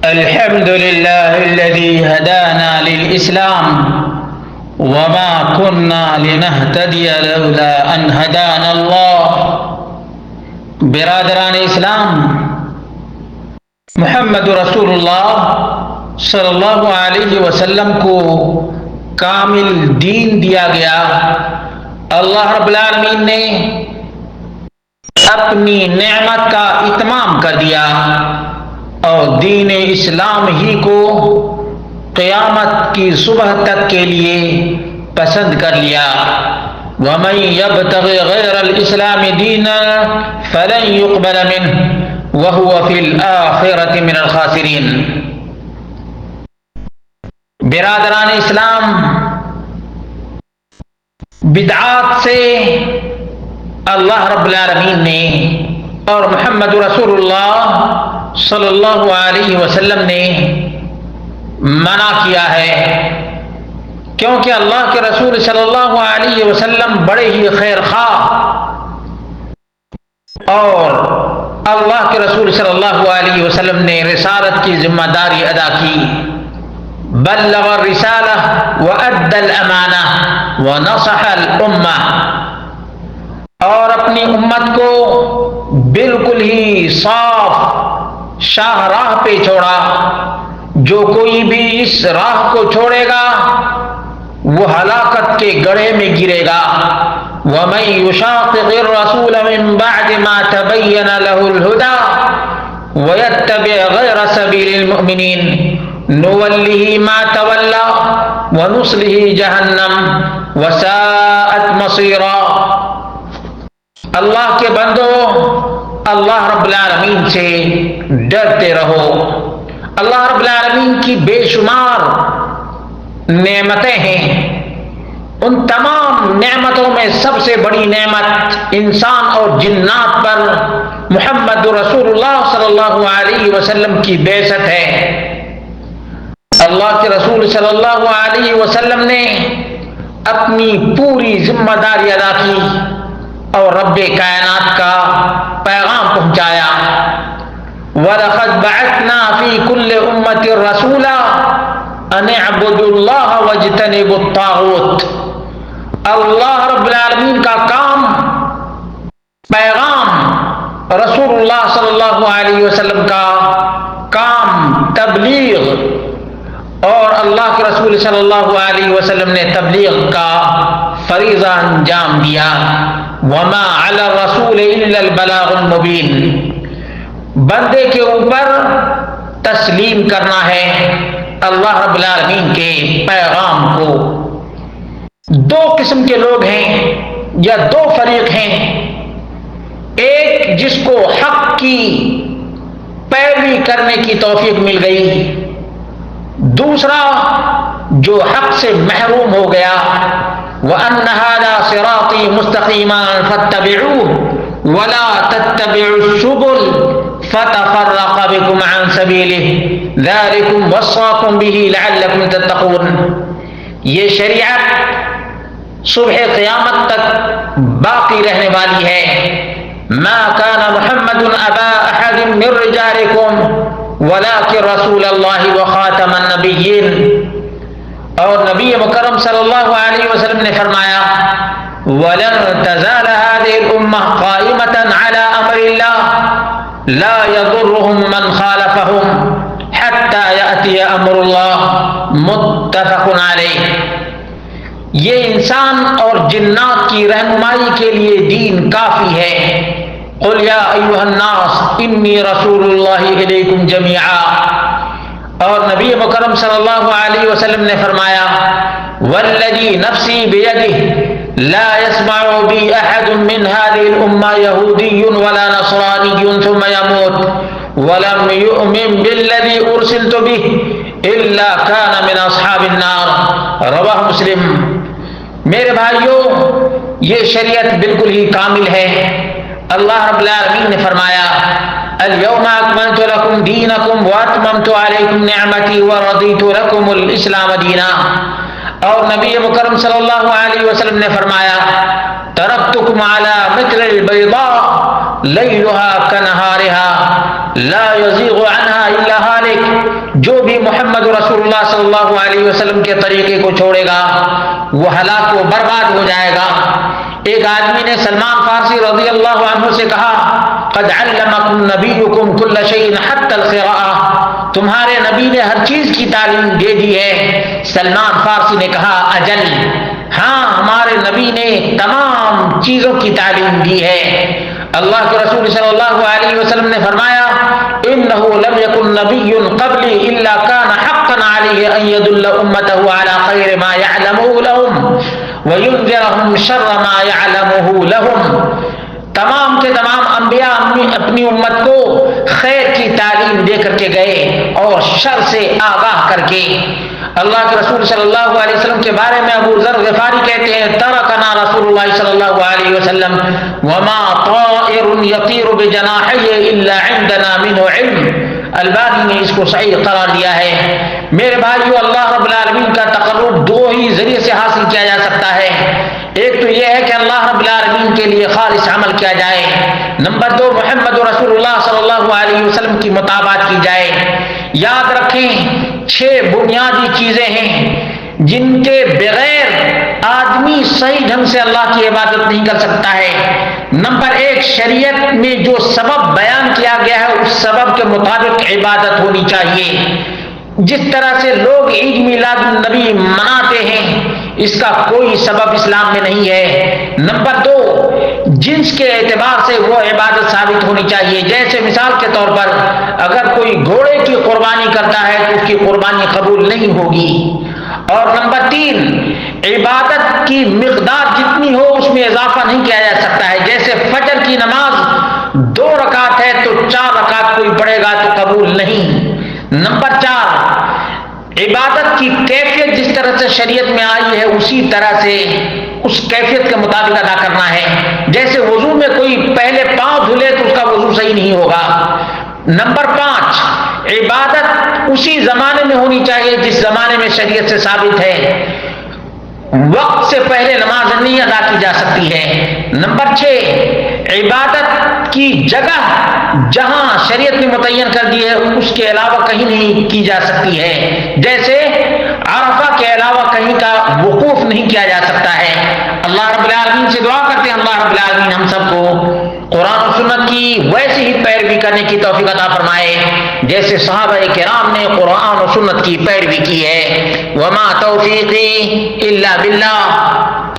الحمد لله الذي هدانا للإسلام وما كنا لنهتدي لولا أن هدانا الله. برادران اسلام، محمد رسول اللہ صلی اللہ علیہ وسلم کو کامل دین دیا گیا. اللہ رب العالمین نے اپنی نعمت کا اتمام کر دیا اور دین اسلام ہی کو قیامت کی صبح تک کے لیے پسند کر لیا. وَمَن يَبْتَغِ غَيْرَ الْإِسْلَامِ دِينًا فَلَن يُقْبَلَ مِنْهُ وَهُوَ فِي الْآخِرَةِ مِنَ الْخَاسِرِينَ. برادران اسلام، بدعات سے اللہ رب العالمین نے اور محمد رسول اللہ صلی اللہ علیہ وسلم نے منع کیا ہے، کیونکہ اللہ کے رسول صلی اللہ علیہ وسلم بڑے ہی خیر خواہ اور اللہ کے رسول صلی اللہ علیہ وسلم نے رسالت کی ذمہ داری ادا کی. بلغ الرسالہ وأدى الامانہ ونصح الامہ، اور اپنی امت کو بالکل ہی صاف شاہراہ پہ چھوڑا. جو کوئی بھی اس راہ کو چھوڑے گا وہ ہلاکت کے گڑھے میں گرے گا. وَمَن يُشَاقِقِ الرَّسُولَ مِن بَعْدِ مَا تَبَيَّنَ لَهُ الْهُدَى وَيَتَّبِعْ غَيْرَ سَبِيلِ الْمُؤْمِنِينَ نُوَلِّهِ مَا تَوَلَّى وَنُصْلِهِ جَهَنَّمَ وَسَاءَتْ مَصِيرًا. اللہ کے بندو، اللہ رب العالمین سے ڈرتے رہو. اللہ رب العالمین کی بے شمار نعمتیں ہیں. ان تمام نعمتوں میں سب سے بڑی نعمت انسان اور جنات پر محمد رسول اللہ صلی اللہ علیہ وسلم کی بعثت ہے. اللہ کے رسول صلی اللہ علیہ وسلم نے اپنی پوری ذمہ داری ادا کی اور رب کائنات کا پیغام پہنچایا. وَلَقَدْ بَعَثْنَا فِي كُلِّ أُمَّةٍ رَسُولًا أَنِ اعْبُدُوا اللَّهَ وَاجْتَنِبُوا الطَّاغُوتَ. اللہ رب العالمین کا کام، پیغام، رسول اللہ صلی اللہ علیہ وسلم کا کام تبلیغ، اور اللہ کے رسول صلی اللہ علیہ وسلم نے تبلیغ کا فریضہ انجام دیا. وَمَا عَلَى الرَّسُولِ إِلَّا الْبَلَاغُ الْمُبِينُ. بندے کے اوپر تسلیم کرنا ہے اللہ رب العالمین کے پیغام کو. دو قسم کے لوگ ہیں یا دو فریق ہیں. ایک جس کو حق کی پیروی کرنے کی توفیق مل گئی، دوسرا جو حق سے محروم ہو گیا. وَأَنَّ هَذَا صِرَاطِي مُسْتَقِيمًا فَاتَّبِعُوهُ وَلَا تَتَّبِعُوا السُّبُلَ فَتَفَرَّقَ بِكُمْ عَنْ سَبِيلِهِ ذَلِكُمْ وَصَّاكُمْ بِهِ لَعَلَّكُمْ تَتَّقُونَ. یہ شریعت صبح قیامت تک باقی رہنے والی ہے. مَا كَانَ مُحَمَّدٌ أَبَا أَحَدٍ مِّن رِّجَالِكُمْ وَلَٰكِن رَّسُولَ اللَّهِ وَخَاتَمَ النَّبِيِّينَ. اور نبی مکرم صلی اللہ علیہ وسلم نے فرمایا: وَلَن تَزَالَ هَٰذِهِ الْأُمَّةُ قَائِمَةً عَلَىٰ أَمْرِ اللَّهِ لَا يَضُرُّهُم مَّنْ خَالَفَهُمْ حَتَّىٰ يَأْتِيَ أَمْرُ اللَّهِ مُتَّفَقٌ عَلَيْهِ. یہ انسان اور جنات کی رہنمائی کے لیے دین کافی ہے. قُلْ يَا أَيُّهَا النَّاسُ إِنِّي رَسُولُ اللَّهِ إِلَيْكُمْ جَمِيعًا. اور نبی مکرم صلی اللہ علیہ وسلم نے فرمایا: وَالَّذِي نَفْسِي بِيَدِهِ لَا يَسْمَعُ بِي أَحَدٌ مِّنْ هَٰذِهِ الْأُمَّةِ يَهُودِيٌّ وَلَا نَصْرَانِيٌّ ثُمَّ يَمُوتُ وَلَمْ يُؤْمِن بِالَّذِي أُرْسِلْتُ بِهِ إِلَّا كَانَ مِنْ أَصْحَابِ النَّارِ. رواہ مسلم. میرے بھائیو، یہ شریعت بالکل ہی کامل ہے. اللہ رب العالمین نے فرمایا: اليوم اکملت لکم دینکم واتممت علیکم نعمتی ورضیت لکم الاسلام دینا. اور نبی مکرم صلی اللہ علیہ وسلم نے فرمایا: ترکتکم علی مثل البیضاء لیلها کنہارها لا یزیغ عنها الا ہالک جو بھی محمد رسول اللہ صلی اللہ علیہ وسلم کے طریقے کو چھوڑے گا وہ ہلاک و برباد ہو جائے گا۔ ایک آدمی نے سلمان فارسی رضی اللہ عنہ سے کہا قد علمکم نبیکم کل شیء حتی القراءۃ، تمہارے نبی نے ہر چیز کی تعلیم دے دی ہے۔ سلمان فارسی نے کہا اجل، ہاں ہمارے نبی نے تمام چیزوں کی تعلیم دی ہے۔ اللہ کے رسول صلی اللہ علیہ وسلم نے فرمایا انہ لم یکن نبی قبلی الا کان حقا علیہ ان یدل امتہ علی خیر ما یعلمہ لہم وینذرہم شر ما یعلمہ لہم، تمام کے تمام انبیاء اپنی امت کو خیر کی تعلیم دے کر کے گئے اور شر سے آگاہ کر کے۔ اللہ کے رسول صلی اللہ علیہ وسلم کے بارے میں ابو ذر غفاری کہتے ہیں ترکنا رسول اللہ صلی اللہ علیہ وسلم وما طائر یطیر بجناحیہ الا عندنا منہ علم۔ البانی نے اس کو صحیح قرار دیا ہے۔ میرے بھائیو، اللہ رب العالمین کا تقرب دو ہی ذریعے سے حاصل کیا جا سکتا ہے۔ ایک تو یہ ہے کہ اللہ رب العالمین کے لیے خالص عمل کیا جائے، نمبر دو محمد رسول اللہ صلی اللہ علیہ وسلم کی مطابقت کی جائے۔ یاد رکھیں 6 بنیادی چیزیں ہیں جن کے بغیر آدمی صحیح ڈھنگ سے اللہ کی عبادت نہیں کر سکتا ہے۔ نمبر 1، شریعت میں جو سبب بیان کیا گیا ہے اس سبب کے مطابق عبادت ہونی چاہیے۔ جس طرح سے لوگ عید میلاد النبی مناتے ہیں اس کا کوئی سبب اسلام میں نہیں ہے۔ نمبر 2، جنس کے اعتبار سے وہ عبادت ثابت ہونی چاہیے، جیسے مثال کے طور پر اگر کوئی گھوڑے کی قربانی کرتا ہے تو اس کی قربانی قبول نہیں ہوگی۔ اور نمبر 3، عبادت کی مقدار جتنی ہو اس میں اضافہ نہیں کیا جا سکتا ہے، جیسے فجر کی نماز 2 رکعت ہے تو 4 رکعت کوئی پڑھے گا تو قبول نہیں۔ نمبر 4، عبادت کی کیفیت جس طرح سے شریعت میں آئی ہے اسی طرح سے اس کیفیت کے مطابق ادا کرنا ہے، جیسے وضو میں کوئی پہلے پاؤں دھلے تو اس کا وضو صحیح نہیں ہوگا۔ نمبر 5، عبادت اسی زمانے میں ہونی چاہیے جس زمانے میں شریعت سے ثابت ہے، وقت سے پہلے نماز نہیں ادا کی جا سکتی ہے۔ نمبر 6، عبادت کی جگہ جہاں شریعت نے متعین کر دی ہے اس کے علاوہ کہیں نہیں کی جا سکتی ہے، جیسے عرفہ کے علاوہ کہیں کا وقوف نہیں کیا جا سکتا ہے۔ اللہ رب العالمین سے دعا کرتے ہیں اللہ رب العالمین ہم سب کو قرآن و سنت کی ویسی ہی پیروی کرنے کی توفیق عطا فرمائے جیسے صحابہ کرام نے قرآن و سنت کی پیروی کی ہے۔ وما توفیقی الا باللہ۔